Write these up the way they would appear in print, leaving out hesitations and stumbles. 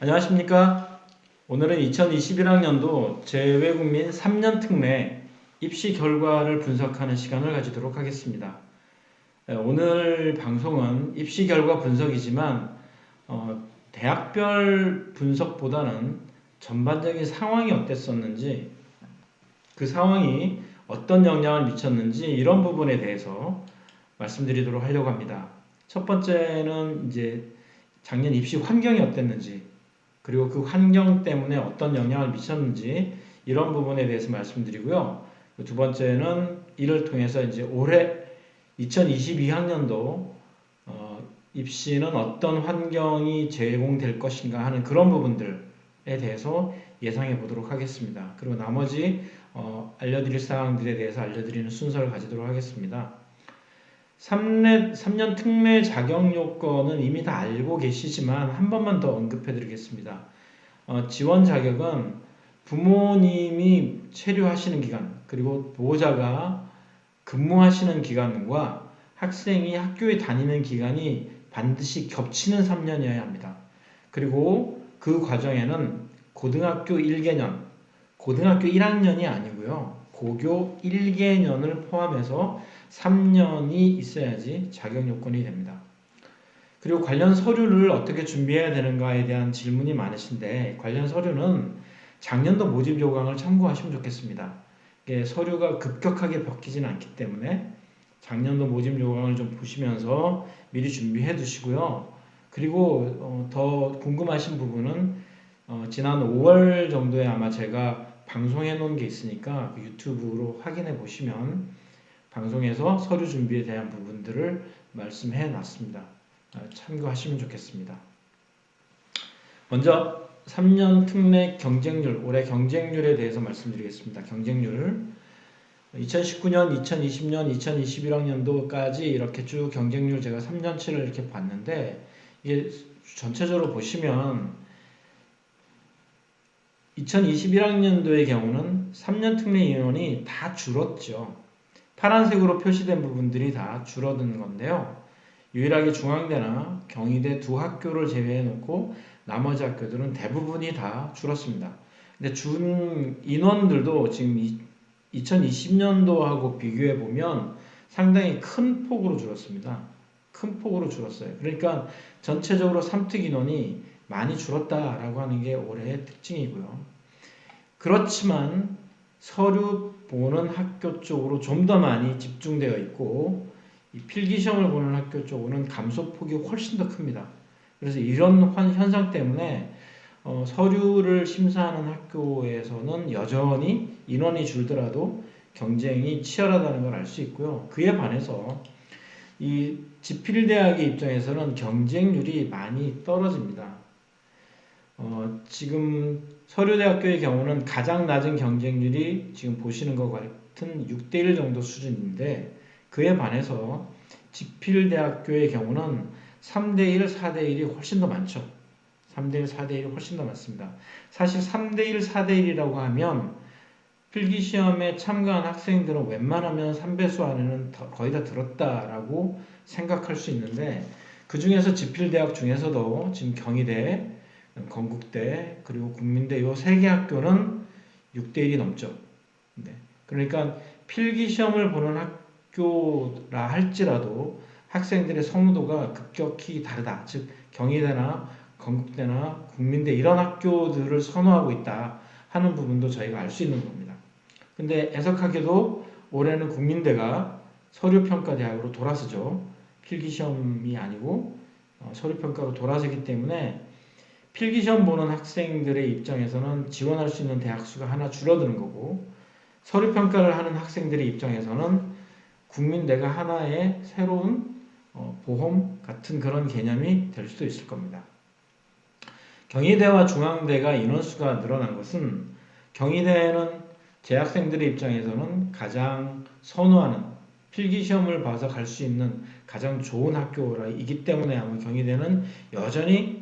안녕하십니까? 오늘은 2021학년도 재외국민 3년 특례 입시 결과를 분석하는 시간을 가지도록 하겠습니다. 오늘 방송은 입시 결과 분석이지만 대학별 분석보다는 전반적인 상황이 어땠었는지, 그 상황이 어떤 영향을 미쳤는지 이런 부분에 대해서 말씀드리도록 하려고 합니다. 첫 번째는 이제 작년 입시 환경이 어땠는지, 그리고 그 환경 때문에 어떤 영향을 미쳤는지 이런 부분에 대해서 말씀드리고요. 두 번째는 이를 통해서 이제 올해 2022학년도 입시는 어떤 환경이 제공될 것인가 하는 그런 부분들에 대해서 예상해 보도록 하겠습니다. 그리고 나머지 알려드릴 사항들에 대해서 알려드리는 순서를 가지도록 하겠습니다. 3년 특례 자격 요건은 이미 다 알고 계시지만 한 번만 더 언급해 드리겠습니다. 지원 자격은 부모님이 체류하시는 기간, 그리고 보호자가 근무하시는 기간과 학생이 학교에 다니는 기간이 반드시 겹치는 3년이어야 합니다. 그리고 그 과정에는 고등학교 1개년, 고등학교 1학년이 아니고요. 고교 1개년을 포함해서 3년이 있어야지 자격 요건이 됩니다. 그리고 관련 서류를 어떻게 준비해야 되는가에 대한 질문이 많으신데, 관련 서류는 작년도 모집 요강을 참고하시면 좋겠습니다. 서류가 급격하게 바뀌지는 않기 때문에 작년도 모집 요강을 좀 보시면서 미리 준비해 두시고요. 그리고 더 궁금하신 부분은 지난 5월 정도에 아마 제가 방송해 놓은 게 있으니까 유튜브로 확인해 보시면 방송에서 서류 준비에 대한 부분들을 말씀해 놨습니다. 참고하시면 좋겠습니다. 먼저 3년 특례 경쟁률, 올해 경쟁률에 대해서 말씀드리겠습니다. 경쟁률 2019년, 2020년, 2021학년도까지 이렇게 쭉 경쟁률 제가 3년치를 이렇게 봤는데, 이게 전체적으로 보시면 2021학년도의 경우는 3년 특례 인원이 다 줄었죠. 파란색으로 표시된 부분들이 다 줄어든 건데요. 유일하게 중앙대나 경희대 두 학교를 제외해 놓고 나머지 학교들은 대부분이 다 줄었습니다. 근데 준 인원들도 지금 2020년도하고 비교해 보면 상당히 큰 폭으로 줄었습니다. 큰 폭으로 줄었어요. 그러니까 전체적으로 3특 인원이 많이 줄었다라고 하는 게 올해의 특징이고요. 그렇지만 서류 보는 학교 쪽으로 좀 더 많이 집중되어 있고, 이 필기시험을 보는 학교 쪽으로는 감소폭이 훨씬 더 큽니다. 그래서 이런 현상 때문에 서류를 심사하는 학교에서는 여전히 인원이 줄더라도 경쟁이 치열하다는 걸 알 수 있고요. 그에 반해서 이 지필대학의 입장에서는 경쟁률이 많이 떨어집니다. 지금 서류대학교의 경우는 가장 낮은 경쟁률이 지금 보시는 것 같은 6대1 정도 수준인데, 그에 반해서 지필대학교의 경우는 3대1, 4대1이 훨씬 더 많죠. 3대1, 4대1이 훨씬 더 많습니다. 사실 3대1, 4대1이라고 하면 필기시험에 참가한 학생들은 웬만하면 3배수 안에는 거의 다 들었다라고 생각할 수 있는데, 그 중에서 지필대학 중에서도 지금 경희대, 건국대, 그리고 국민대 이 세 개 학교는 6대1이 넘죠. 네. 그러니까 필기시험을 보는 학교라 할지라도 학생들의 선호도가 급격히 다르다. 즉 경희대나 건국대나 국민대 이런 학교들을 선호하고 있다 하는 부분도 저희가 알 수 있는 겁니다. 근데 애석하게도 올해는 국민대가 서류평가대학으로 돌아서죠. 필기시험이 아니고 서류평가로 돌아서기 때문에 필기시험 보는 학생들의 입장에서는 지원할 수 있는 대학 수가 하나 줄어드는 거고, 서류평가를 하는 학생들의 입장에서는 국민대가 하나의 새로운 보험 같은 그런 개념이 될 수도 있을 겁니다. 경희대와 중앙대가 인원수가 늘어난 것은, 경희대는 재학생들의 입장에서는 가장 선호하는, 필기시험을 봐서 갈 수 있는 가장 좋은 학교이기 때문에 아마 경희대는 여전히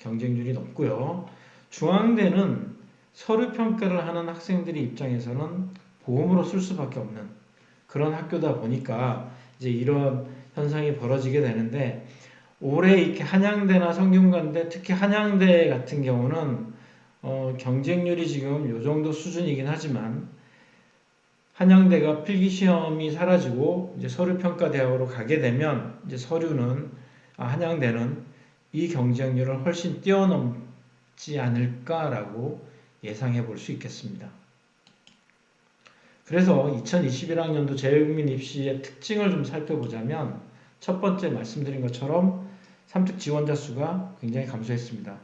경쟁률이 높고요. 중앙대는 서류평가를 하는 학생들의 입장에서는 보험으로 쓸 수밖에 없는 그런 학교다 보니까 이제 이런 현상이 벌어지게 되는데, 올해 이렇게 한양대나 성균관대, 특히 한양대 같은 경우는 경쟁률이 지금 요 정도 수준이긴 하지만 한양대가 필기시험이 사라지고 이제 서류평가대학으로 가게 되면 이제 한양대는 이 경쟁률을 훨씬 뛰어넘지 않을까라고 예상해 볼 수 있겠습니다. 그래서 2021학년도 재외국민 입시의 특징을 좀 살펴보자면 첫 번째 말씀드린 것처럼 삼특 지원자 수가 굉장히 감소했습니다.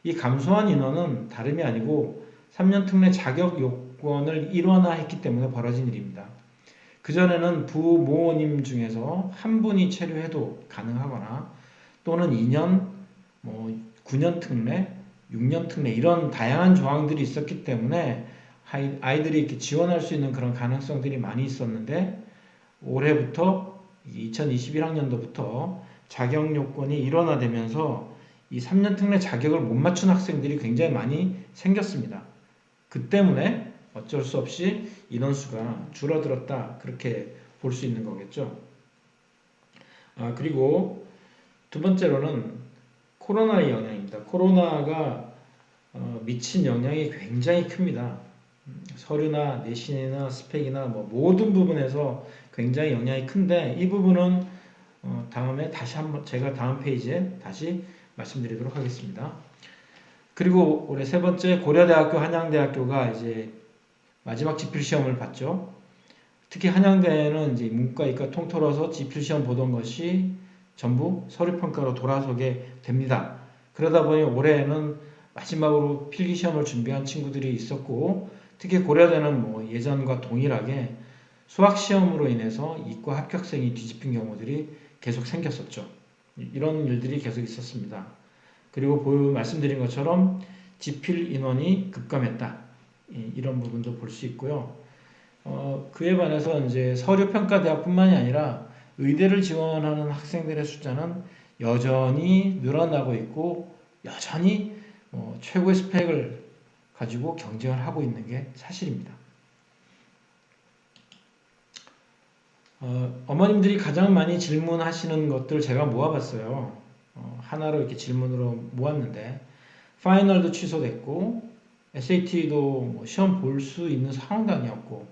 이 감소한 인원은 다름이 아니고 3년 특례 자격 요건을 일원화했기 때문에 벌어진 일입니다. 그전에는 부모님 중에서 한 분이 체류해도 가능하거나 또는 2년, 9년 특례, 6년 특례 이런 다양한 조항들이 있었기 때문에 아이들이 이렇게 지원할 수 있는 그런 가능성들이 많이 있었는데 올해부터 2021학년도부터 자격 요건이 일원화되면서 이 3년 특례 자격을 못 맞춘 학생들이 굉장히 많이 생겼습니다. 그 때문에 어쩔 수 없이 인원수가 줄어들었다 그렇게 볼 수 있는 거겠죠. 그리고 두 번째로는 코로나의 영향입니다. 코로나가 미친 영향이 굉장히 큽니다. 서류나 내신이나 스펙이나 모든 부분에서 굉장히 영향이 큰데 이 부분은 다음에 다시 한번 제가 다음 페이지에 다시 말씀드리도록 하겠습니다. 그리고 올해 세 번째 고려대학교, 한양대학교가 이제 마지막 지필시험을 봤죠. 특히 한양대는 이제 문과, 이과 통틀어서 지필시험 보던 것이 전부 서류평가로 돌아서게 됩니다. 그러다 보니 올해에는 마지막으로 필기시험을 준비한 친구들이 있었고 특히 고려대는 예전과 동일하게 수학시험으로 인해서 이과 합격생이 뒤집힌 경우들이 계속 생겼었죠. 이런 일들이 계속 있었습니다. 그리고 말씀드린 것처럼 지필 인원이 급감했다. 이런 부분도 볼 수 있고요. 그에 반해서 이제 서류평가대학뿐만이 아니라 의대를 지원하는 학생들의 숫자는 여전히 늘어나고 있고 여전히 최고의 스펙을 가지고 경쟁을 하고 있는 게 사실입니다. 어머님들이 가장 많이 질문하시는 것들 제가 모아봤어요. 하나로 이렇게 질문으로 모았는데 파이널도 취소됐고 SAT도 시험 볼 수 있는 상황도 아니었고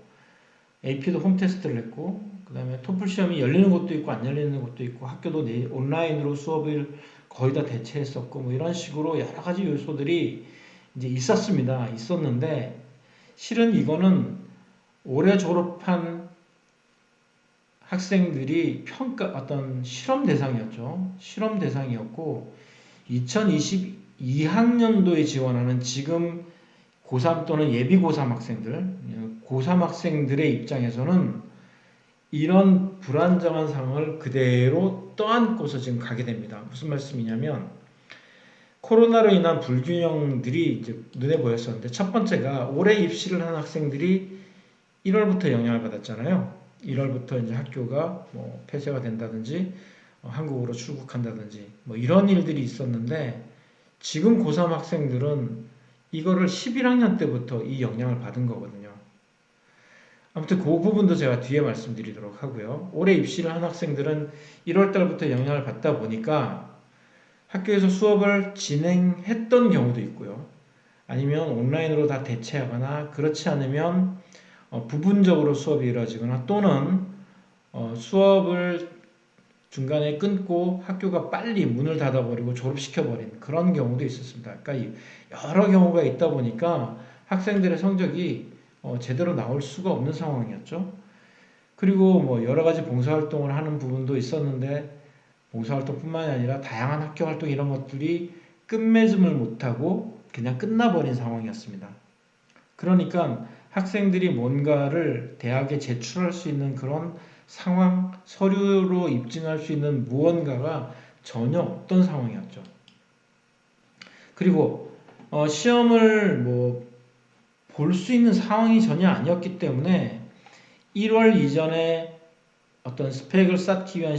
AP도 홈테스트를 했고 그 다음에 토플 시험이 열리는 곳도 있고 안 열리는 곳도 있고 학교도 온라인으로 수업을 거의 다 대체했었고 이런 식으로 여러 가지 요소들이 이제 있었는데 실은 이거는 올해 졸업한 학생들이 어떤 실험 대상이었죠. 실험 대상이었고 2022학년도에 지원하는 지금 고3 또는 예비 고3 학생들, 고3 학생들의 입장에서는 이런 불안정한 상황을 그대로 떠안고서 지금 가게 됩니다. 무슨 말씀이냐면 코로나로 인한 불균형들이 이제 눈에 보였었는데 첫 번째가 올해 입시를 한 학생들이 1월부터 영향을 받았잖아요. 1월부터 이제 학교가 폐쇄가 된다든지 한국으로 출국한다든지 이런 일들이 있었는데 지금 고3 학생들은 이거를 11학년 때부터 이 영향을 받은 거거든요. 아무튼 그 부분도 제가 뒤에 말씀드리도록 하고요. 올해 입시를 한 학생들은 1월 달부터 영향을 받다 보니까 학교에서 수업을 진행했던 경우도 있고요. 아니면 온라인으로 다 대체하거나 그렇지 않으면 부분적으로 수업이 이루어지거나 또는 수업을 중간에 끊고 학교가 빨리 문을 닫아버리고 졸업시켜버린 그런 경우도 있었습니다. 그러니까 여러 경우가 있다 보니까 학생들의 성적이 제대로 나올 수가 없는 상황이었죠. 그리고 여러 가지 봉사활동을 하는 부분도 있었는데 봉사활동뿐만이 아니라 다양한 학교활동 이런 것들이 끝맺음을 못하고 그냥 끝나버린 상황이었습니다. 그러니까 학생들이 뭔가를 대학에 제출할 수 있는 그런 상황, 서류로 입증할 수 있는 무언가가 전혀 없던 상황이었죠. 그리고 시험을 볼 수 있는 상황이 전혀 아니었기 때문에 1월 이전에 어떤 스펙을 쌓기 위한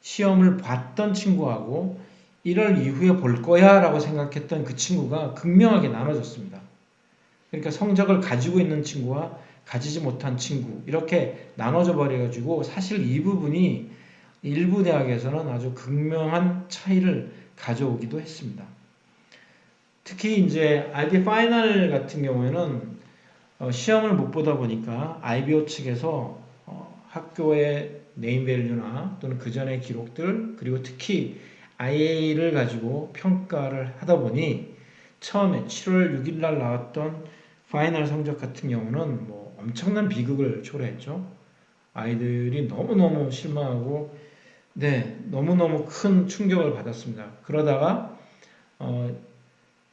시험을 봤던 친구하고 1월 이후에 볼 거야 라고 생각했던 그 친구가 극명하게 나눠졌습니다. 그러니까 성적을 가지고 있는 친구와 가지지 못한 친구 이렇게 나눠져 버려가지고 사실 이 부분이 일부 대학에서는 아주 극명한 차이를 가져오기도 했습니다. 특히 이제 IB 파이널 같은 경우에는 시험을 못 보다 보니까 IBO 측에서 학교의 네임밸류나 또는 그 전의 기록들 그리고 특히 IA를 가지고 평가를 하다 보니 처음에 7월 6일 날 나왔던 파이널 성적 같은 경우는 뭐 엄청난 비극을 초래했죠. 아이들이 너무너무 실망하고 너무너무 큰 충격을 받았습니다. 그러다가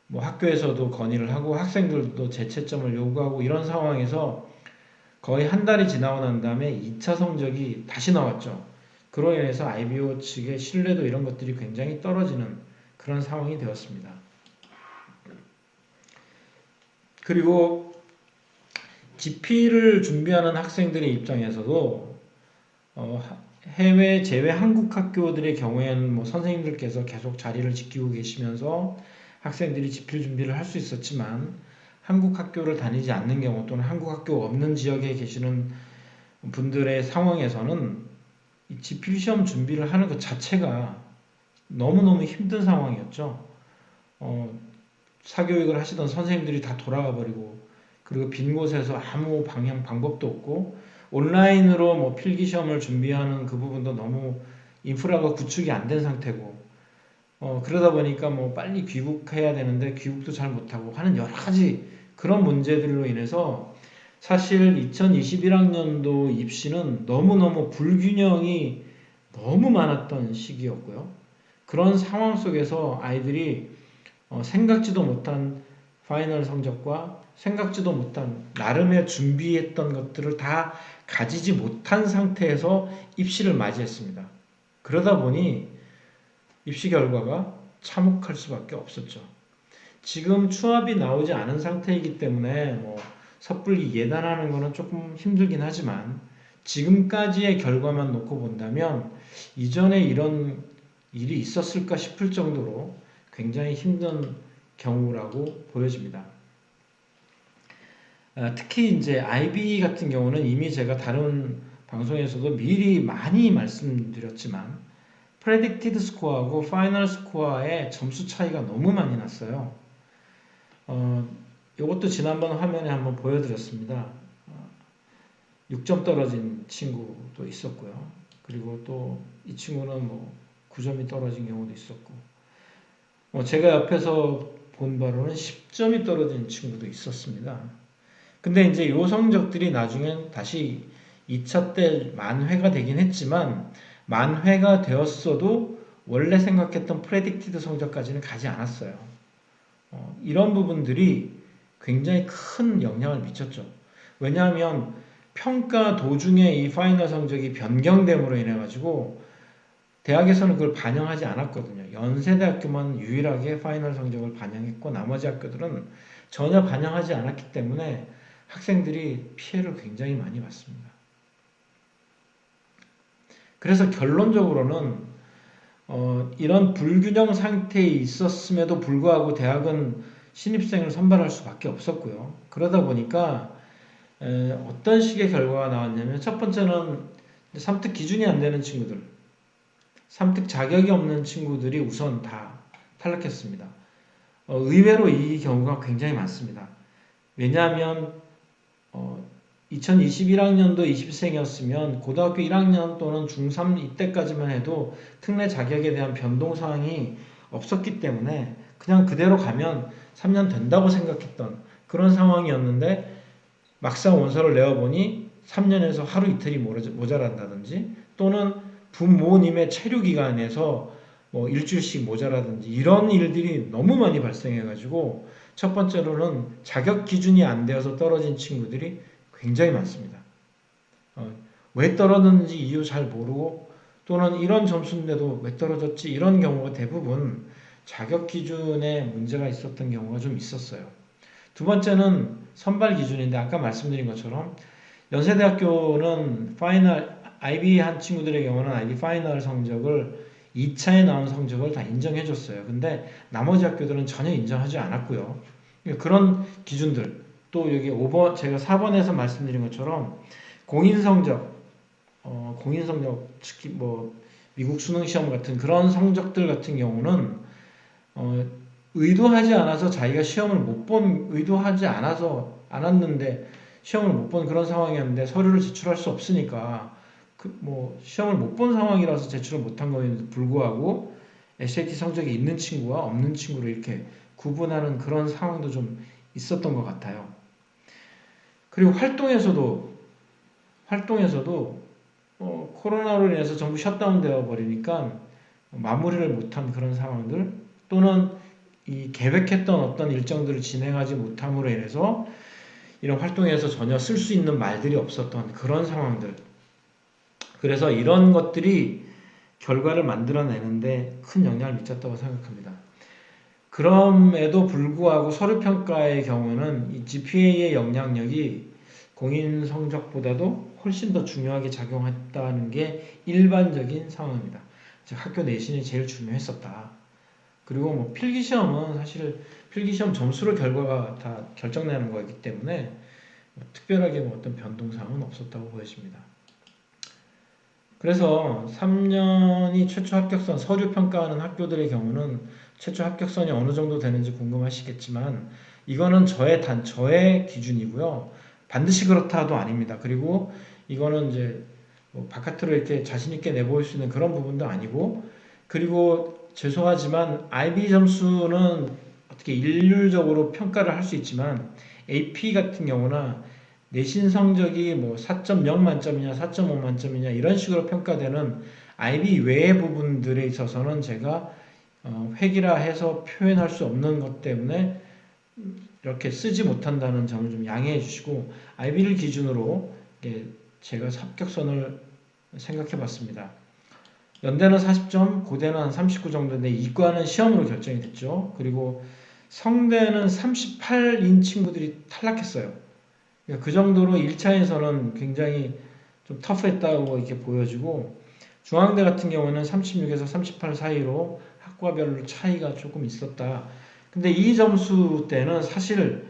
뭐 학교에서도 건의를 하고 학생들도 재채점을 요구하고 이런 상황에서 거의 한 달이 지나고 난 다음에 2차 성적이 다시 나왔죠. 그로 인해서 IBO 측의 신뢰도 이런 것들이 굉장히 떨어지는 그런 상황이 되었습니다. 그리고 GP를 준비하는 학생들의 입장에서도 해외 제외 한국 학교들의 경우에는 뭐 선생님들께서 계속 자리를 지키고 계시면서 학생들이 GP 준비를 할 수 있었지만 한국 학교를 다니지 않는 경우 또는 한국 학교가 없는 지역에 계시는 분들의 상황에서는 이 GP 시험 준비를 하는 것 자체가 너무너무 힘든 상황이었죠. 사교육을 하시던 선생님들이 다 돌아가 버리고 그리고 빈 곳에서 아무 방법도 없고 온라인으로 뭐 필기 시험을 준비하는 그 부분도 너무 인프라가 구축이 안 된 상태고 그러다 보니까 뭐 빨리 귀국해야 되는데 귀국도 잘 못하고 하는 여러 가지 그런 문제들로 인해서 사실 2021학년도 입시는 너무너무 불균형이 너무 많았던 시기였고요. 그런 상황 속에서 아이들이 생각지도 못한 파이널 성적과 생각지도 못한 나름의 준비했던 것들을 다 가지지 못한 상태에서 입시를 맞이했습니다. 그러다 보니 입시 결과가 참혹할 수밖에 없었죠. 지금 추합이 나오지 않은 상태이기 때문에 뭐 섣불리 예단하는 것은 조금 힘들긴 하지만 지금까지의 결과만 놓고 본다면 이전에 이런 일이 있었을까 싶을 정도로 굉장히 힘든 경우라고 보여집니다. 특히 이제 IB 같은 경우는 이미 제가 다른 방송에서도 미리 많이 말씀드렸지만 프레딕티드 스코어하고 파이널 스코어의 점수 차이가 너무 많이 났어요. 이것도 지난번 화면에 한번 보여드렸습니다. 6점 떨어진 친구도 있었고요. 그리고 또 이 친구는 뭐 9점이 떨어진 경우도 있었고 제가 옆에서 본 바로는 10점이 떨어진 친구도 있었습니다. 근데 이제 이 성적들이 나중엔 다시 2차 때 만회가 되긴 했지만 만회가 되었어도 원래 생각했던 프레딕티드 성적까지는 가지 않았어요. 이런 부분들이 굉장히 큰 영향을 미쳤죠. 왜냐하면 평가 도중에 이 파이널 성적이 변경됨으로 인해 가지고 대학에서는 그걸 반영하지 않았거든요. 연세대학교만 유일하게 파이널 성적을 반영했고 나머지 학교들은 전혀 반영하지 않았기 때문에 학생들이 피해를 굉장히 많이 봤습니다. 그래서 결론적으로는 이런 불균형 상태에 있었음에도 불구하고 대학은 신입생을 선발할 수밖에 없었고요. 그러다 보니까 어떤 식의 결과가 나왔냐면 첫 번째는 3특 기준이 안 되는 친구들 3특 자격이 없는 친구들이 우선 다 탈락했습니다. 의외로 이 경우가 굉장히 많습니다. 왜냐하면 2021학년도 20생이었으면 고등학교 1학년 또는 중3 이때까지만 해도 특례 자격에 대한 변동사항이 없었기 때문에 그냥 그대로 가면 3년 된다고 생각했던 그런 상황이었는데 막상 원서를 내어보니 3년에서 하루 이틀이 모자란다든지 또는 부모님의 체류기간에서 뭐 일주일씩 모자라든지 이런 일들이 너무 많이 발생해가지고 첫 번째로는 자격 기준이 안 되어서 떨어진 친구들이 굉장히 많습니다. 왜 떨어졌는지 이유 잘 모르고 또는 이런 점수인데도 왜 떨어졌지 이런 경우가 대부분 자격 기준에 문제가 있었던 경우가 좀 있었어요. 두 번째는 선발 기준인데 아까 말씀드린 것처럼 연세대학교는 파이널 IB 한 친구들의 경우는 IB 파이널 성적을 2차에 나온 성적을 다 인정해줬어요. 근데 나머지 학교들은 전혀 인정하지 않았고요. 그런 기준들 또 여기 5번 제가 4번에서 말씀드린 것처럼 공인성적 특히 뭐 미국 수능 시험 같은 그런 성적들 같은 경우는 의도하지 않아서 자기가 시험을 못 본, 의도하지 않았는데 시험을 못 본 그런 상황이었는데 서류를 제출할 수 없으니까 시험을 못 본 상황이라서 제출을 못한 거에도 불구하고 SAT 성적이 있는 친구와 없는 친구를 이렇게 구분하는 그런 상황도 좀 있었던 것 같아요. 그리고 활동에서도 코로나로 인해서 전부 셧다운 되어 버리니까 마무리를 못한 그런 상황들, 또는 이 계획했던 어떤 일정들을 진행하지 못함으로 인해서 이런 활동에서 전혀 쓸 수 있는 말들이 없었던 그런 상황들. 그래서 이런 것들이 결과를 만들어내는데 큰 영향을 미쳤다고 생각합니다. 그럼에도 불구하고 서류평가의 경우는 이 GPA의 영향력이 공인 성적보다도 훨씬 더 중요하게 작용했다는 게 일반적인 상황입니다. 즉 학교 내신이 제일 중요했었다. 그리고 필기시험은 사실 필기시험 점수로 결과가 다 결정나는 거기 때문에 특별하게 어떤 변동사항은 없었다고 보여집니다. 그래서 3년이 최초 합격선 서류 평가하는 학교들의 경우는 최초 합격선이 어느 정도 되는지 궁금하시겠지만 이거는 저의 기준이고요. 반드시 그렇다도 아닙니다. 그리고 이거는 이제 바깥으로 이렇게 자신 있게 내보일 수 있는 그런 부분도 아니고, 그리고 죄송하지만 IB 점수는 어떻게 일률적으로 평가를 할 수 있지만 AP 같은 경우나 내신 성적이 4.0 만점이냐 4.5 만점이냐 이런 식으로 평가되는 IB 외의 부분들에 있어서는 제가 획일화 해서 표현할 수 없는 것 때문에 이렇게 쓰지 못한다는 점을 좀 양해해 주시고, IB를 기준으로 제가 합격선을 생각해 봤습니다. 연대는 40점, 고대는 한 39 정도인데 이과는 시험으로 결정이 됐죠. 그리고 성대는 38인 친구들이 탈락했어요. 그 정도로 1차에서는 굉장히 좀 터프했다고 이렇게 보여지고, 중앙대 같은 경우는 36에서 38 사이로 학과별로 차이가 조금 있었다. 근데 이 점수 때는 사실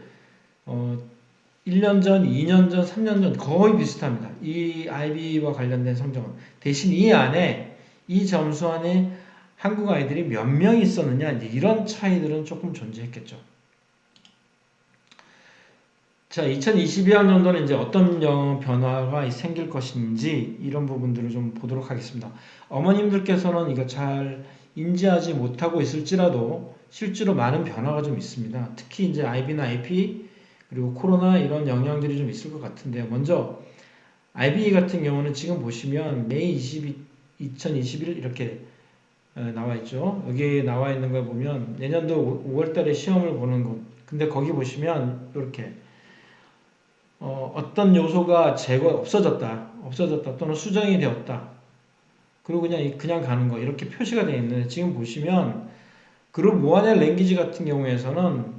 1년 전, 2년 전, 3년 전 거의 비슷합니다. 이 IB와 관련된 성적은. 대신 이 안에, 이 점수 안에 한국 아이들이 몇 명 있었느냐, 이런 차이들은 조금 존재했겠죠. 자, 2022학년도는 이제 어떤 변화가 생길 것인지 이런 부분들을 좀 보도록 하겠습니다. 어머님들께서는 이거 잘 인지하지 못하고 있을지라도 실제로 많은 변화가 좀 있습니다. 특히 이제 IB나 AP 그리고 코로나 이런 영향들이 좀 있을 것 같은데요. 먼저 IB 같은 경우는 지금 보시면 매일 2021 이렇게 나와 있죠. 여기 나와 있는 걸 보면 내년도 5월 달에 시험을 보는 것. 근데 거기 보시면 이렇게 어떤 요소가 없어졌다 또는 수정이 되었다, 그리고 그냥 가는 거 이렇게 표시가 되어 있는데, 지금 보시면 그룹 1의 랭귀지 같은 경우에서는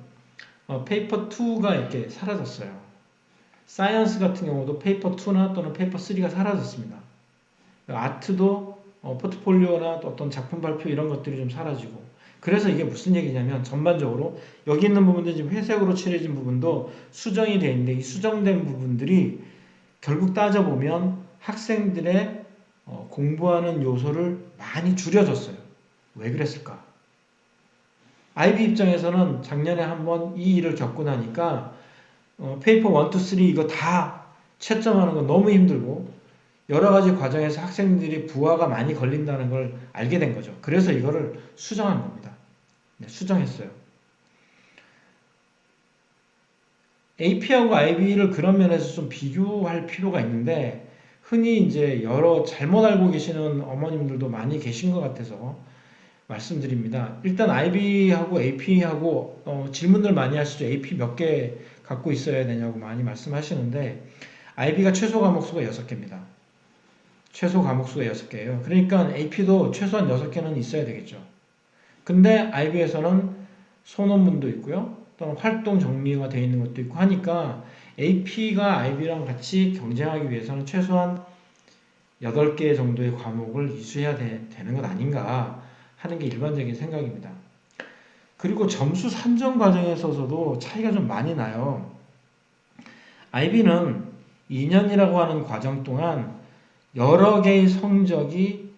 페이퍼 2가 이렇게 사라졌어요. 사이언스 같은 경우도 페이퍼 2나 또는 페이퍼 3가 사라졌습니다. 아트도 포트폴리오나 또 어떤 작품 발표 이런 것들이 좀 사라지고, 그래서 이게 무슨 얘기냐면 전반적으로 여기 있는 부분들 지금 회색으로 칠해진 부분도 수정이 되어 있는데, 이 수정된 부분들이 결국 따져보면 학생들의 공부하는 요소를 많이 줄여줬어요. 왜 그랬을까? IB 입장에서는 작년에 한번 이 일을 겪고 나니까 페이퍼 1, 2, 3 이거 다 채점하는 건 너무 힘들고 여러 가지 과정에서 학생들이 부하가 많이 걸린다는 걸 알게 된 거죠. 그래서 이거를 수정한 겁니다. 네, 수정했어요. AP하고 IB를 그런 면에서 좀 비교할 필요가 있는데, 흔히 이제 잘못 알고 계시는 어머님들도 많이 계신 것 같아서 말씀드립니다. 일단 IB하고 AP하고 질문들 많이 하시죠. AP 몇 개 갖고 있어야 되냐고 많이 말씀하시는데, IB가 최소 과목 수가 6개입니다. 최소 과목 수가 6개예요. 그러니까 AP도 최소한 6개는 있어야 되겠죠. 근데 IB에서는 소논문도 있고요. 또는 활동 정리가 되어 있는 것도 있고 하니까 AP가 IB랑 같이 경쟁하기 위해서는 최소한 8개 정도의 과목을 이수해야 되는 것 아닌가 하는 게 일반적인 생각입니다. 그리고 점수 산정 과정에 있어서도 차이가 좀 많이 나요. IB는 2년이라고 하는 과정 동안 여러 개의 성적이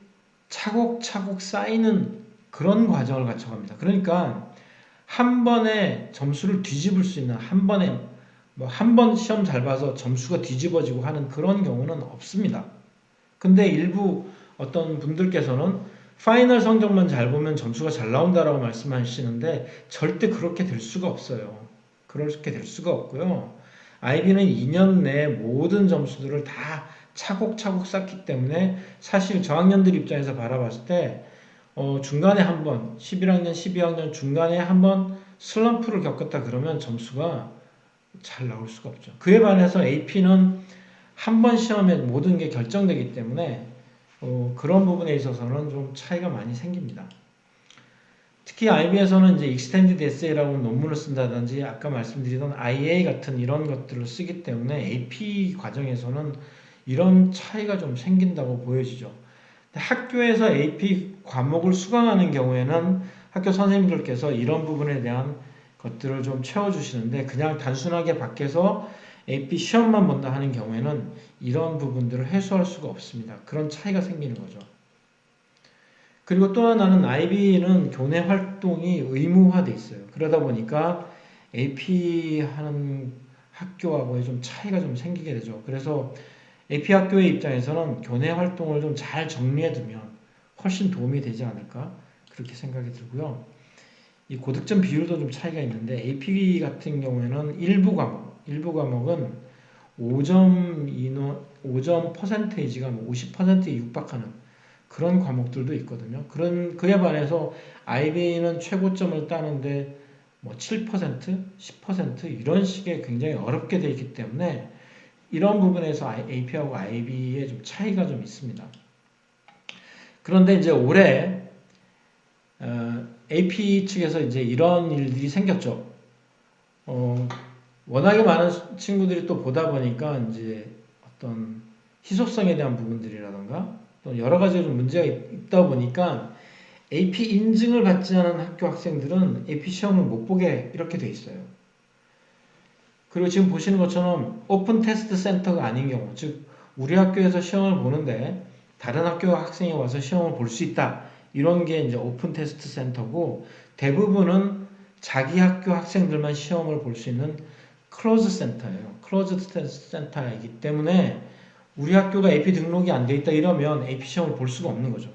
차곡차곡 쌓이는 그런 과정을 거쳐갑니다. 그러니까 한 번에 점수를 뒤집을 수 있는 한 번에 뭐 한 번 시험 잘 봐서 점수가 뒤집어지고 하는 그런 경우는 없습니다. 근데 일부 어떤 분들께서는 파이널 성적만 잘 보면 점수가 잘 나온다라고 말씀하시는데 절대 그렇게 될 수가 없어요. 그렇게 될 수가 없고요. IB는 2년 내에 모든 점수들을 다 차곡차곡 쌓기 때문에 사실 저학년들 입장에서 바라봤을 때 중간에 한번 11학년, 12학년 중간에 한번 슬럼프를 겪었다 그러면 점수가 잘 나올 수가 없죠. 그에 반해서 AP는 한 번 시험에 모든 게 결정되기 때문에 그런 부분에 있어서는 좀 차이가 많이 생깁니다. 특히 IB에서는 이제 Extended Essay라고 논문을 쓴다든지 아까 말씀드리던 IA 같은 이런 것들을 쓰기 때문에 AP 과정에서는 이런 차이가 좀 생긴다고 보여지죠. 학교에서 AP 과목을 수강하는 경우에는 학교 선생님들께서 이런 부분에 대한 것들을 좀 채워주시는데 그냥 단순하게 밖에서 AP 시험만 본다 하는 경우에는 이런 부분들을 해소할 수가 없습니다. 그런 차이가 생기는 거죠. 그리고 또 하나는 IB는 교내 활동이 의무화돼 있어요. 그러다 보니까 AP 하는 학교하고의 좀 차이가 좀 생기게 되죠. 그래서 AP 학교의 입장에서는 교내 활동을 좀 잘 정리해두면 훨씬 도움이 되지 않을까 그렇게 생각이 들고요. 이 고득점 비율도 좀 차이가 있는데 AP 같은 경우에는 일부 과목은 5점 퍼센테이지가 50%에 육박하는 그런 과목들도 있거든요. 그에 반해서 IB는 최고점을 따는데 뭐 7%, 10% 이런 식의 굉장히 어렵게 되어 있기 때문에 이런 부분에서 AP하고 IB의 좀 차이가 좀 있습니다. 그런데 이제 올해 AP 측에서 이제 이런 일들이 생겼죠. 워낙에 많은 친구들이 또 보다 보니까 이제 어떤 희소성에 대한 부분들이라던가 또 여러 가지 좀 문제가 있다 보니까 AP 인증을 받지 않은 학교 학생들은 AP 시험을 못 보게 이렇게 돼 있어요. 그리고 지금 보시는 것처럼 오픈 테스트 센터가 아닌 경우, 즉 우리 학교에서 시험을 보는데 다른 학교 학생이 와서 시험을 볼 수 있다. 이런 게 이제 오픈 테스트 센터고 대부분은 자기 학교 학생들만 시험을 볼 수 있는 클로즈 센터예요. 클로즈 테스트 센터이기 때문에 우리 학교가 AP 등록이 안 돼 있다 이러면 AP 시험을 볼 수가 없는 거죠.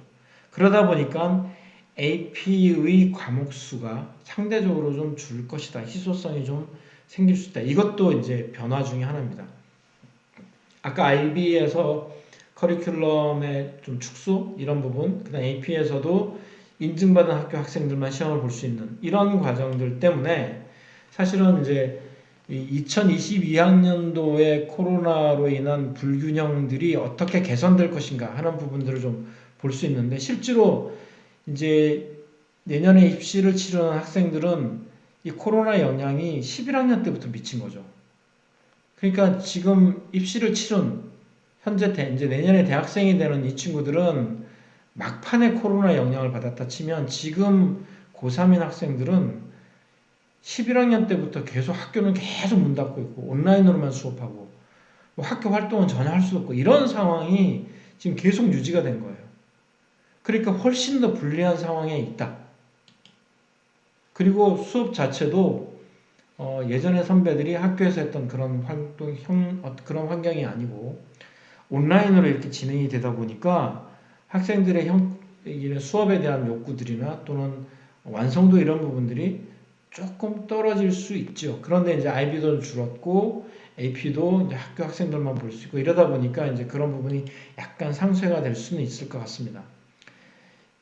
그러다 보니까 AP의 과목 수가 상대적으로 좀 줄 것이다. 희소성이 좀 생길 수 있다. 이것도 이제 변화 중에 하나입니다. 아까 IB에서 커리큘럼의 좀 축소 이런 부분, 그다음 AP에서도 인증받은 학교 학생들만 시험을 볼 수 있는 이런 과정들 때문에 사실은 이제 2022학년도의 코로나로 인한 불균형들이 어떻게 개선될 것인가 하는 부분들을 좀 볼 수 있는데 실제로 이제 내년에 입시를 치르는 학생들은 이 코로나 영향이 11학년 때부터 미친 거죠. 그러니까 지금 입시를 치른 현재 이제 내년에 대학생이 되는 이 친구들은 막판에 코로나 영향을 받았다 치면 지금 고3인 학생들은 11학년 때부터 계속 학교는 계속 문 닫고 있고 온라인으로만 수업하고 뭐 학교 활동은 전혀 할 수 없고 이런 상황이 지금 계속 유지가 된 거예요. 그러니까 훨씬 더 불리한 상황에 있다. 그리고 수업 자체도 예전에 선배들이 학교에서 했던 그런 그런 환경이 아니고 온라인으로 이렇게 진행이 되다 보니까 학생들의 수업에 대한 욕구들이나 또는 완성도 이런 부분들이 조금 떨어질 수 있죠. 그런데 이제 IB도 줄었고 AP도 이제 학교 학생들만 볼 수 있고 이러다 보니까 이제 그런 부분이 약간 상쇄가 될 수는 있을 것 같습니다.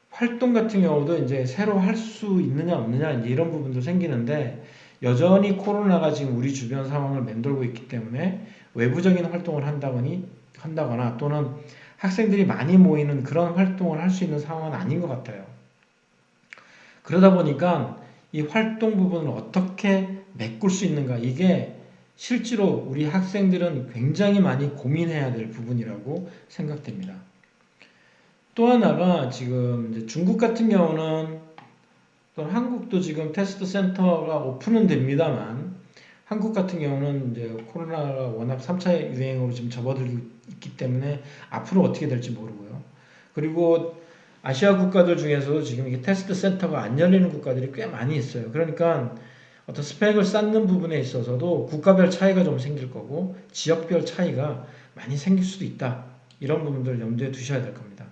활동 같은 경우도 이제 새로 할 수 있느냐 없느냐 이제 이런 부분도 생기는데 여전히 코로나가 지금 우리 주변 상황을 맴돌고 있기 때문에 외부적인 활동을 한다거나 또는 학생들이 많이 모이는 그런 활동을 할 수 있는 상황은 아닌 것 같아요. 그러다 보니까 이 활동 부분을 어떻게 메꿀 수 있는가 이게 실제로 우리 학생들은 굉장히 많이 고민해야 될 부분이라고 생각됩니다. 또 하나가 지금 이제 중국 같은 경우는 또 한국도 지금 테스트 센터가 오픈은 됩니다만 한국 같은 경우는 이제 코로나가 워낙 3차 유행으로 지금 접어들고 있기 때문에 앞으로 어떻게 될지 모르고요. 그리고 아시아 국가들 중에서도 지금 이게 테스트 센터가 안 열리는 국가들이 꽤 많이 있어요. 그러니까 어떤 스펙을 쌓는 부분에 있어서도 국가별 차이가 좀 생길 거고 지역별 차이가 많이 생길 수도 있다. 이런 부분들 염두에 두셔야 될 겁니다.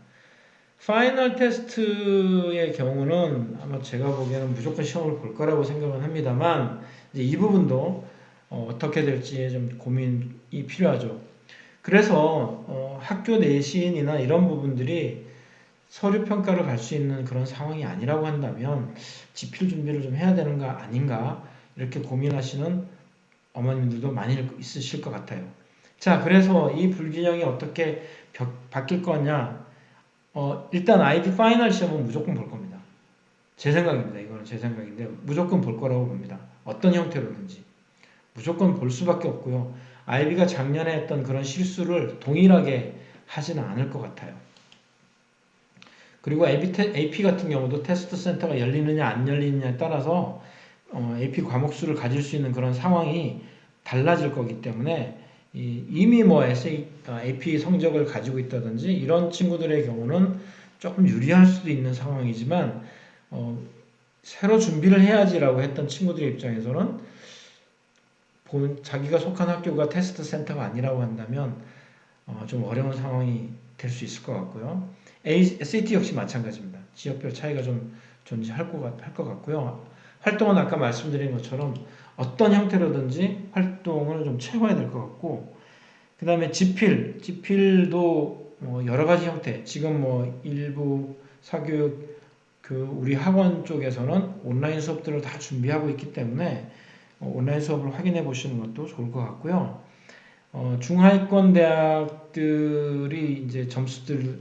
파이널 테스트의 경우는 아마 제가 보기에는 무조건 시험을 볼 거라고 생각은 합니다만 이제 이 부분도 어떻게 될지 좀 고민이 필요하죠. 그래서 학교 내신이나 이런 부분들이 서류 평가를 갈 수 있는 그런 상황이 아니라고 한다면 지필 준비를 좀 해야 되는 거 아닌가 이렇게 고민하시는 어머님들도 많이 있으실 것 같아요. 자, 그래서 이 불균형이 어떻게 바뀔 거냐? 일단 IB 파이널 시험은 무조건 볼 겁니다. 제 생각입니다. 이거는 제 생각인데 무조건 볼 거라고 봅니다. 어떤 형태로든지 무조건 볼 수밖에 없고요. IB가 작년에 했던 그런 실수를 동일하게 하지는 않을 것 같아요. 그리고 AP 같은 경우도 테스트 센터가 열리느냐 안 열리느냐에 따라서 AP 과목 수를 가질 수 있는 그런 상황이 달라질 거기 때문에 이미 뭐 AP 성적을 가지고 있다든지 이런 친구들의 경우는 조금 유리할 수도 있는 상황이지만 새로 준비를 해야지라고 했던 친구들의 입장에서는 자기가 속한 학교가 테스트 센터가 아니라고 한다면 좀 어려운 상황이 될 수 있을 것 같고요. SAT 역시 마찬가지입니다. 지역별 차이가 좀 존재할 것 같고요. 활동은 아까 말씀드린 것처럼 어떤 형태로든지 활동을 좀 채워야 될 것 같고, 그 다음에 지필도 여러 가지 형태, 지금 일부 사교육 우리 학원 쪽에서는 온라인 수업들을 다 준비하고 있기 때문에 온라인 수업을 확인해 보시는 것도 좋을 것 같고요. 중하위권 대학들이 이제 점수들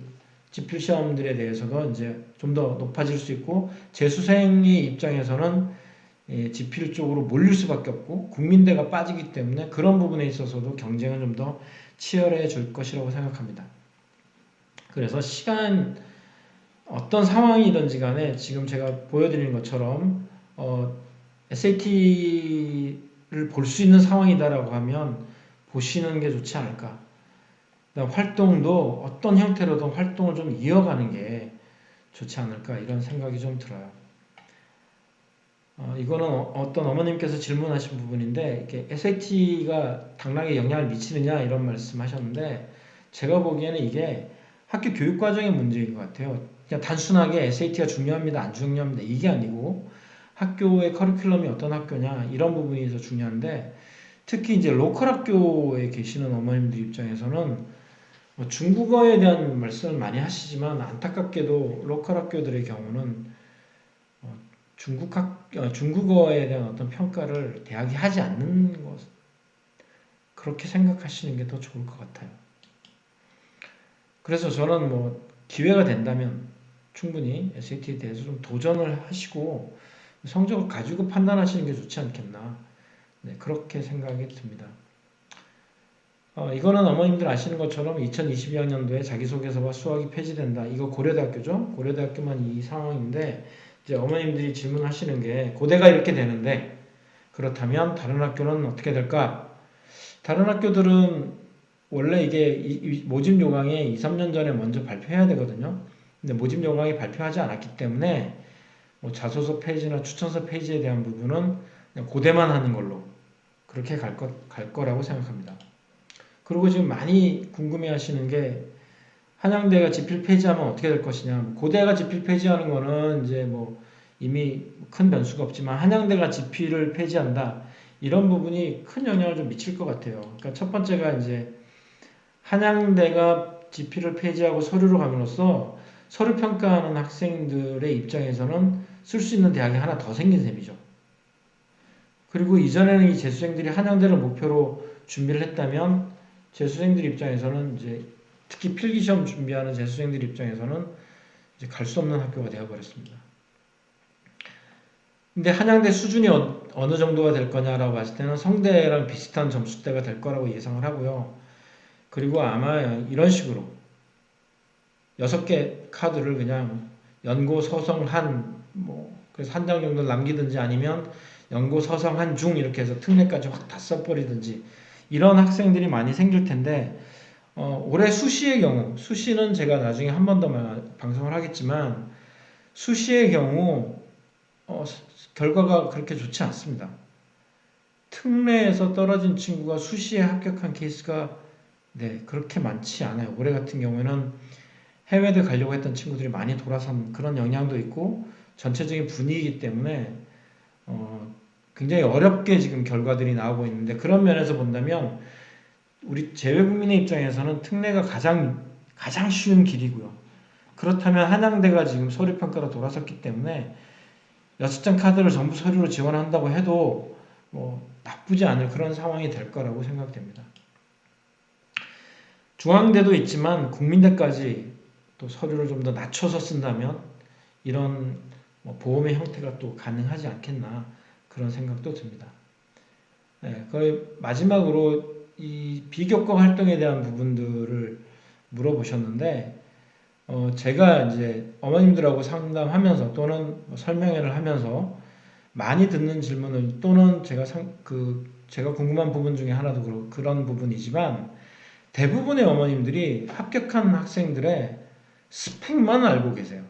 지필 시험들에 대해서도 이제 좀 더 높아질 수 있고 재수생의 입장에서는 지필 쪽으로 몰릴 수밖에 없고 국민대가 빠지기 때문에 그런 부분에 있어서도 경쟁은 좀 더 치열해질 것이라고 생각합니다. 그래서 어떤 상황이든지 간에 지금 제가 보여드린 것처럼 SAT를 볼 수 있는 상황이다라고 하면 보시는 게 좋지 않을까. 활동도 어떤 형태로든 활동을 좀 이어가는 게 좋지 않을까 이런 생각이 좀 들어요. 이거는 어떤 어머님께서 질문하신 부분인데 이렇게 SAT가 당락에 영향을 미치느냐 이런 말씀하셨는데 제가 보기에는 이게 학교 교육 과정의 문제인 것 같아요. 그냥 단순하게 SAT가 중요합니다, 안 중요합니다 이게 아니고 학교의 커리큘럼이 어떤 학교냐 이런 부분이 더 중요한데 특히 이제 로컬 학교에 계시는 어머님들 입장에서는 중국어에 대한 말씀을 많이 하시지만 안타깝게도 로컬 학교들의 경우는 중국어에 대한 어떤 평가를 대학이 하지 않는 것 그렇게 생각하시는 게 더 좋을 것 같아요. 그래서 저는 기회가 된다면 충분히 SAT에 대해서 좀 도전을 하시고 성적을 가지고 판단하시는 게 좋지 않겠나 그렇게 생각이 듭니다. 이거는 어머님들 아시는 것처럼 2022학년도에 자기소개서와 수학이 폐지된다. 이거 고려대학교죠? 고려대학교만 이 상황인데 이제 어머님들이 질문하시는 게 고대가 이렇게 되는데 그렇다면 다른 학교는 어떻게 될까? 다른 학교들은 원래 이게 모집 요강에 2, 3년 전에 먼저 발표해야 되거든요. 근데 모집 요강이 발표하지 않았기 때문에 자소서 페이지나 추천서 페이지에 대한 부분은 그냥 고대만 하는 걸로 그렇게 갈 거라고 생각합니다. 그리고 지금 많이 궁금해 하시는 게 한양대가 지필 폐지하면 어떻게 될 것이냐. 고대가 지필 폐지하는 거는 이제 이미 큰 변수가 없지만 한양대가 지필을 폐지한다. 이런 부분이 큰 영향을 좀 미칠 것 같아요. 그러니까 첫 번째가 이제 한양대가 지필을 폐지하고 서류로 감으로써 서류 평가하는 학생들의 입장에서는 쓸 수 있는 대학이 하나 더 생긴 셈이죠. 그리고 이전에는 이 재수생들이 한양대를 목표로 준비를 했다면 재수생들 입장에서는 이제 특히 필기시험 준비하는 재수생들 입장에서는 이제 갈 수 없는 학교가 되어버렸습니다. 근데 한양대 수준이 어느 정도가 될 거냐라고 봤을 때는 성대랑 비슷한 점수대가 될 거라고 예상을 하고요. 그리고 아마 이런 식으로 6개 카드를 그냥 연고, 서성, 한 그래서 한 장 정도 남기든지 아니면 연고, 서성, 한, 중 이렇게 해서 특례까지 확 다 써버리든지 이런 학생들이 많이 생길 텐데 올해 수시의 경우, 수시는 제가 나중에 한 번 더 방송을 하겠지만, 수시의 경우, 결과가 그렇게 좋지 않습니다. 특례에서 떨어진 친구가 수시에 합격한 케이스가 그렇게 많지 않아요. 올해 같은 경우에는 해외대 가려고 했던 친구들이 많이 돌아선 그런 영향도 있고, 전체적인 분위기이기 때문에 굉장히 어렵게 지금 결과들이 나오고 있는데, 그런 면에서 본다면 우리 재외국민의 입장에서는 특례가 가장 쉬운 길이고요. 그렇다면 한양대가 지금 서류평가로 돌아섰기 때문에 6장 카드를 전부 서류로 지원한다고 해도 나쁘지 않을 그런 상황이 될 거라고 생각됩니다. 중앙대도 있지만 국민대까지 또 서류를 좀 더 낮춰서 쓴다면 이런 보험의 형태가 또 가능하지 않겠나 그런 생각도 듭니다. 거의 마지막으로 이 비교과 활동에 대한 부분들을 물어보셨는데, 제가 이제 어머님들하고 상담하면서 또는 설명회를 하면서 많이 듣는 질문을, 또는 제가 궁금한 부분 중에 하나도 그런 부분이지만, 대부분의 어머님들이 합격한 학생들의 스펙만 알고 계세요.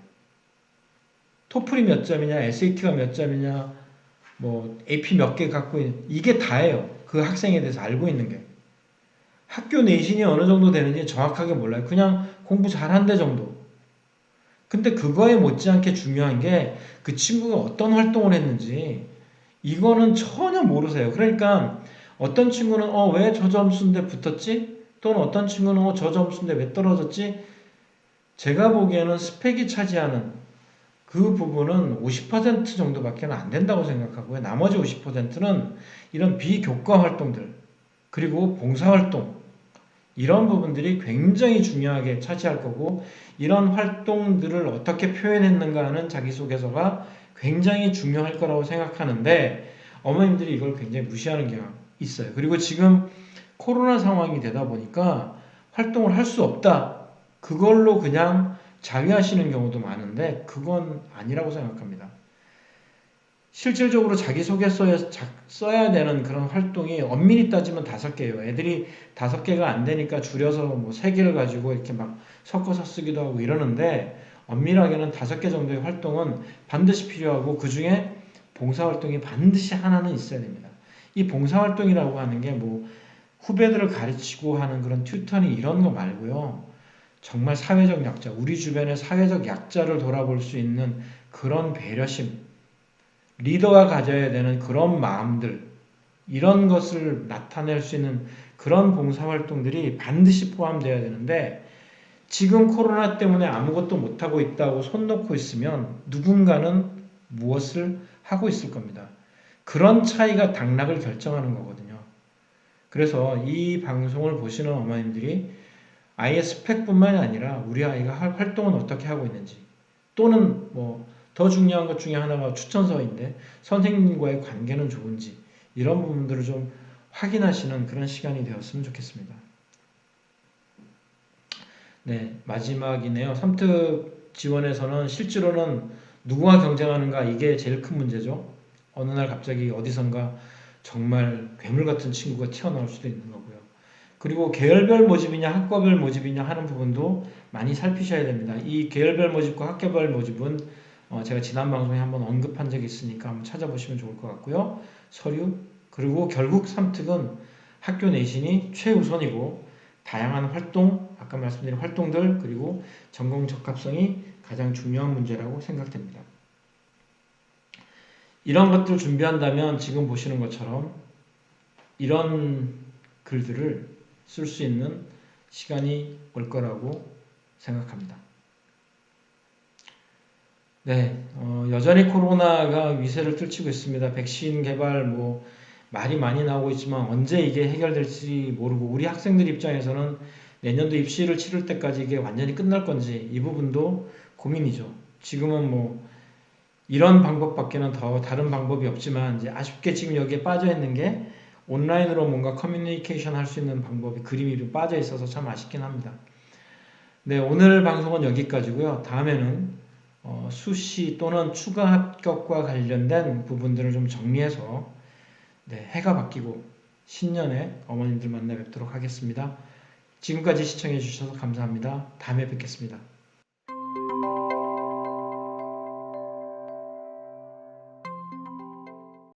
토플이 몇 점이냐, SAT가 몇 점이냐, AP 몇 개 갖고 있는, 이게 다예요. 그 학생에 대해서 알고 있는 게. 학교 내신이 어느 정도 되는지 정확하게 몰라요. 그냥 공부 잘한대 정도. 근데 그거에 못지않게 중요한 게 그 친구가 어떤 활동을 했는지, 이거는 전혀 모르세요. 그러니까 어떤 친구는 왜 저 점수인데 붙었지? 또는 어떤 친구는 저 점수인데 왜 떨어졌지? 제가 보기에는 스펙이 차지하는 그 부분은 50% 정도밖에 안 된다고 생각하고요. 나머지 50%는 이런 비교과 활동들, 그리고 봉사활동, 이런 부분들이 굉장히 중요하게 차지할 거고, 이런 활동들을 어떻게 표현했는가 하는 자기소개서가 굉장히 중요할 거라고 생각하는데, 어머님들이 이걸 굉장히 무시하는 경향이 있어요. 그리고 지금 코로나 상황이 되다 보니까 활동을 할 수 없다, 그걸로 그냥 자위하시는 경우도 많은데 그건 아니라고 생각합니다. 실질적으로 자기소개서에 써야 되는 그런 활동이 엄밀히 따지면 5개예요. 애들이 5개가 안 되니까 줄여서 3개를 가지고 이렇게 막 섞어서 쓰기도 하고 이러는데, 엄밀하게는 5개 정도의 활동은 반드시 필요하고, 그 중에 봉사활동이 반드시 하나는 있어야 됩니다. 이 봉사활동이라고 하는 게 후배들을 가르치고 하는 그런 튜터니 이런 거 말고요. 정말 사회적 약자, 우리 주변의 사회적 약자를 돌아볼 수 있는 그런 배려심, 리더가 가져야 되는 그런 마음들, 이런 것을 나타낼 수 있는 그런 봉사활동들이 반드시 포함되어야 되는데, 지금 코로나 때문에 아무것도 못하고 있다고 손 놓고 있으면 누군가는 무엇을 하고 있을 겁니다. 그런 차이가 당락을 결정하는 거거든요. 그래서 이 방송을 보시는 어머님들이 아이의 스펙뿐만이 아니라 우리 아이가 활동은 어떻게 하고 있는지, 또는 더 중요한 것 중에 하나가 추천서인데 선생님과의 관계는 좋은지, 이런 부분들을 좀 확인하시는 그런 시간이 되었으면 좋겠습니다. 마지막이네요. 3특 지원에서는 실제로는 누구와 경쟁하는가, 이게 제일 큰 문제죠. 어느 날 갑자기 어디선가 정말 괴물 같은 친구가 튀어나올 수도 있는 거고요. 그리고 계열별 모집이냐 학과별 모집이냐 하는 부분도 많이 살피셔야 됩니다. 이 계열별 모집과 학과별 모집은 제가 지난 방송에 한번 언급한 적이 있으니까 한번 찾아보시면 좋을 것 같고요. 서류, 그리고 결국 3특은 학교 내신이 최우선이고, 다양한 활동, 아까 말씀드린 활동들, 그리고 전공 적합성이 가장 중요한 문제라고 생각됩니다. 이런 것들 준비한다면 지금 보시는 것처럼 이런 글들을 쓸 수 있는 시간이 올 거라고 생각합니다. 여전히 코로나가 위세를 떨치고 있습니다. 백신 개발 말이 많이 나오고 있지만 언제 이게 해결될지 모르고, 우리 학생들 입장에서는 내년도 입시를 치를 때까지 이게 완전히 끝날 건지 이 부분도 고민이죠. 지금은 이런 방법밖에는 더 다른 방법이 없지만, 이제 아쉽게 지금 여기에 빠져 있는 게 온라인으로 뭔가 커뮤니케이션 할 수 있는 방법이, 그림이 좀 빠져 있어서 참 아쉽긴 합니다. 오늘 방송은 여기까지고요. 다음에는 수시 또는 추가 합격과 관련된 부분들을 좀 정리해서 해가 바뀌고 신년에 어머님들 만나 뵙도록 하겠습니다. 지금까지 시청해 주셔서 감사합니다. 다음에 뵙겠습니다.